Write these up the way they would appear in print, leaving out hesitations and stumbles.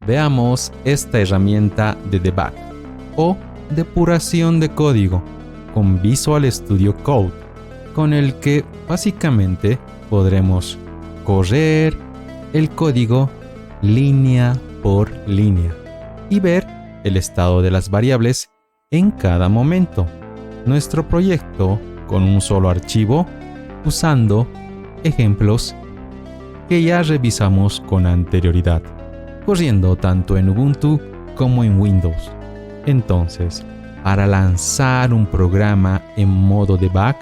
Veamos esta herramienta de debug o depuración de código con Visual Studio Code, con el que básicamente podremos correr el código línea por línea y ver el estado de las variables en cada momento. Nuestro proyecto con un solo archivo usando ejemplos que ya revisamos con anterioridad, corriendo tanto en Ubuntu como en Windows. Entonces, para lanzar un programa en modo debug,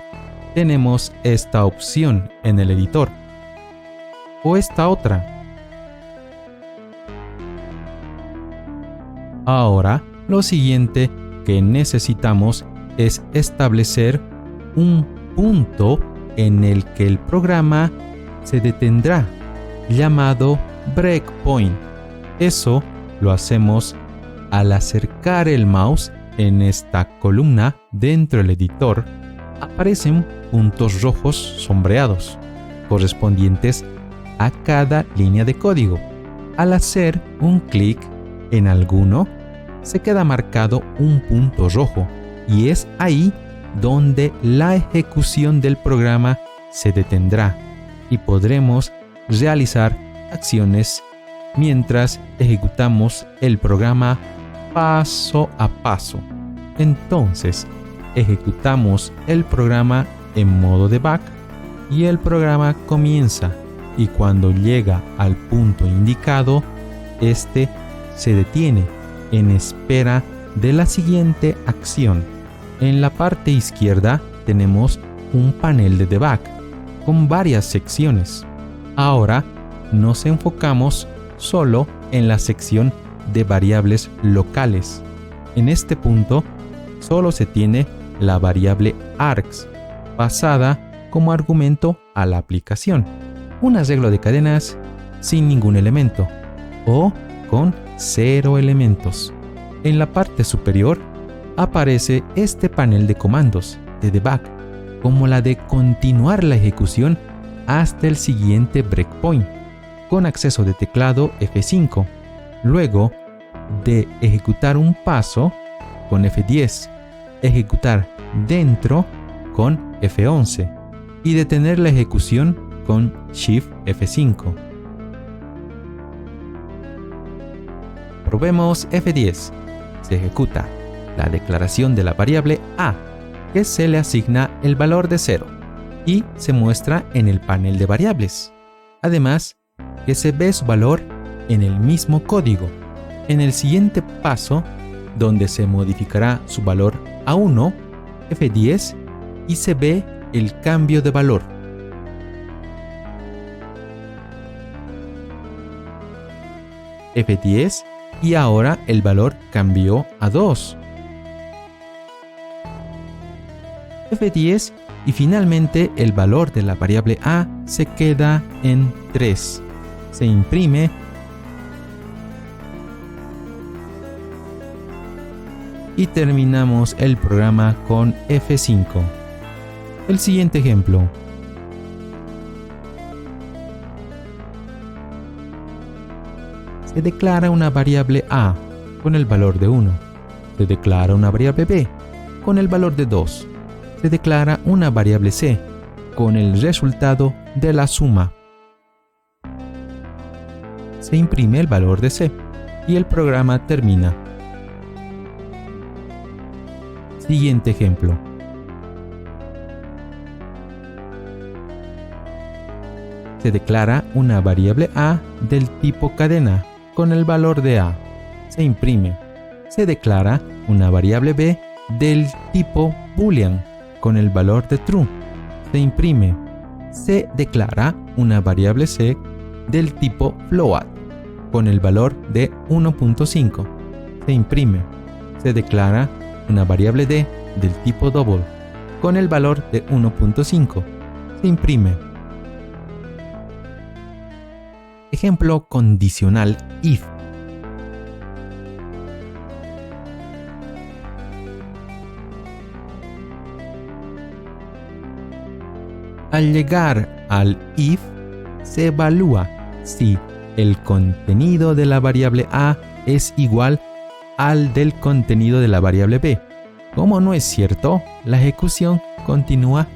tenemos esta opción en el editor o esta otra. Ahora, lo siguiente que necesitamos es establecer un punto en el que el programa se detendrá, llamado breakpoint. Eso lo hacemos al acercar el mouse en esta columna dentro del editor. Aparecen puntos rojos sombreados, correspondientes a cada línea de código. Al hacer un clic en alguno, se queda marcado un punto rojo y es ahí donde la ejecución del programa se detendrá y podremos realizar acciones mientras ejecutamos el programa paso a paso. Entonces, ejecutamos el programa en modo debug y el programa comienza, y cuando llega al punto indicado, este se detiene en espera de la siguiente acción. En la parte izquierda tenemos un panel de debug con varias secciones. Ahora nos enfocamos solo en la sección de variables locales. En este punto solo se tiene la variable args pasada como argumento a la aplicación, un arreglo de cadenas sin ningún elemento o con 0 elementos. En la parte superior aparece este panel de comandos de debug, como la de continuar la ejecución hasta el siguiente breakpoint, con acceso de teclado F5, luego de ejecutar un paso con F10, ejecutar dentro con F11 y detener la ejecución con Shift F5. Probemos F10. Se ejecuta la declaración de la variable A, que se le asigna el valor de 0 y se muestra en el panel de variables. Además, que se ve su valor en el mismo código. En el siguiente paso, donde se modificará su valor a 1, F10, y se ve el cambio de valor. F10 y ahora el valor cambió a 2. F10 y finalmente el valor de la variable A se queda en 3. Se imprime y terminamos el programa con F5. El siguiente ejemplo. Se declara una variable A con el valor de 1. Se declara una variable B con el valor de 2. Se declara una variable C con el resultado de la suma. Se imprime el valor de C y el programa termina. Siguiente ejemplo. Se declara una variable A del tipo cadena con el valor de A. Se imprime. Se declara una variable B del tipo boolean con el valor de true. Se imprime. Se declara una variable C del tipo float con el valor de 1.5. Se imprime. Se declara una variable D del tipo double con el valor de 1.5. Se imprime. Ejemplo condicional if. Al llegar al if, se evalúa si el contenido de la variable a es igual al del contenido de la variable b. Como no es cierto, la ejecución continúa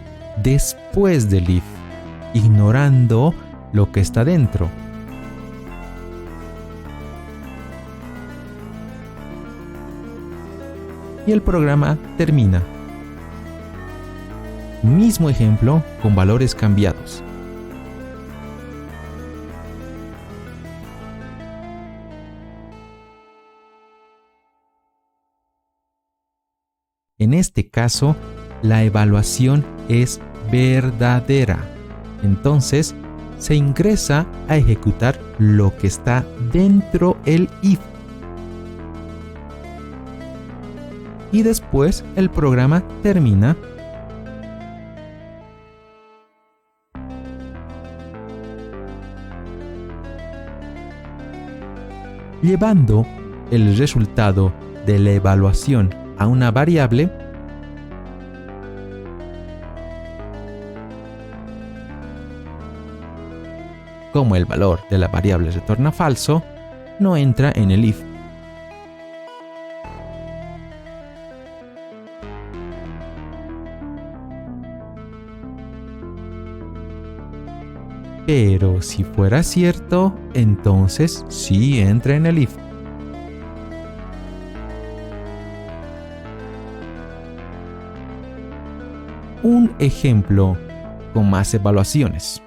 después del if, ignorando lo que está dentro. Y el programa termina. Mismo ejemplo con valores cambiados. En este caso, la evaluación es verdadera. Entonces, se ingresa a ejecutar lo que está dentro el if. Y después el programa termina. Llevando el resultado de la evaluación a una variable, como el valor de la variable retorna falso, no entra en el if. Pero si fuera cierto, entonces sí entra en el if. Un ejemplo con más evaluaciones.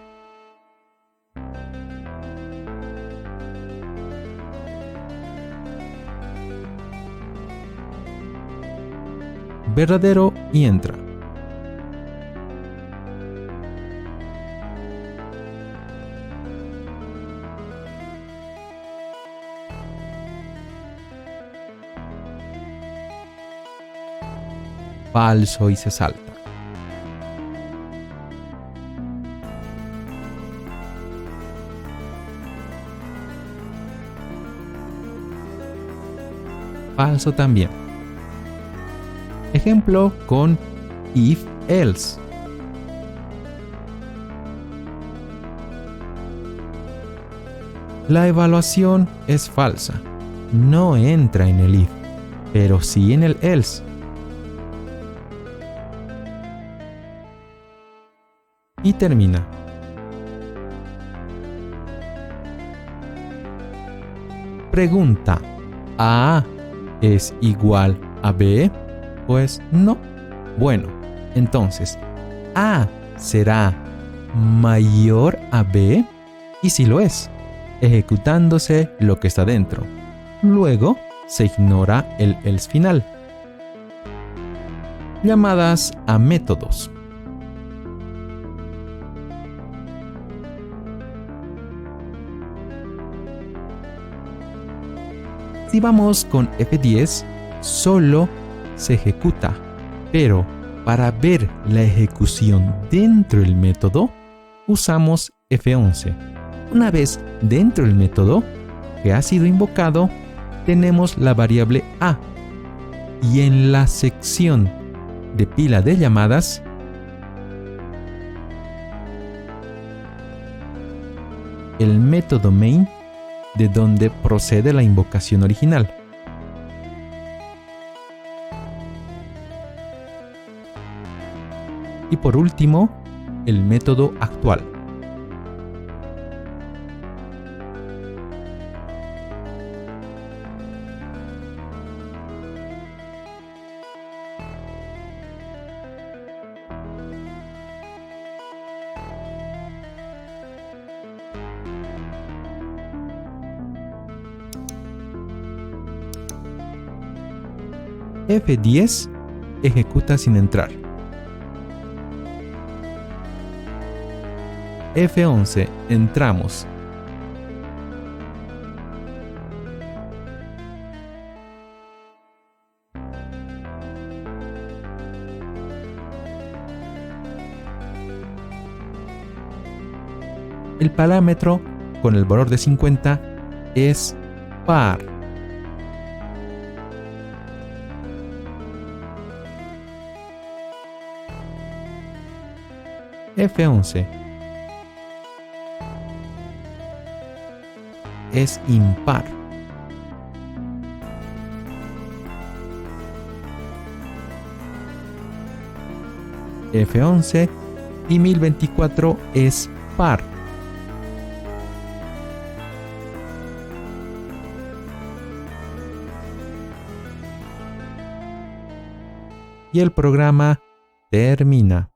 Verdadero y entra. Falso y se salta. Falso también. Ejemplo con if-else. La evaluación es falsa. No entra en el if, pero sí en el else. Y termina. Pregunta: ¿A es igual a B? Pues no. Bueno, entonces, ¿A será mayor a B? Y si lo es, ejecutándose lo que está dentro. Luego se ignora el else final. Llamadas a métodos. Si vamos con F10, solo se ejecuta, pero para ver la ejecución dentro del método, usamos F11. Una vez dentro del método que ha sido invocado, tenemos la variable A, y en la sección de pila de llamadas, el método main, de donde procede la invocación original. Y por último, el método actual. F10 ejecuta sin entrar. F11 entramos. El parámetro con el valor de 50 es par. F11. es impar. F11 y 1024 es par. Y el programa termina.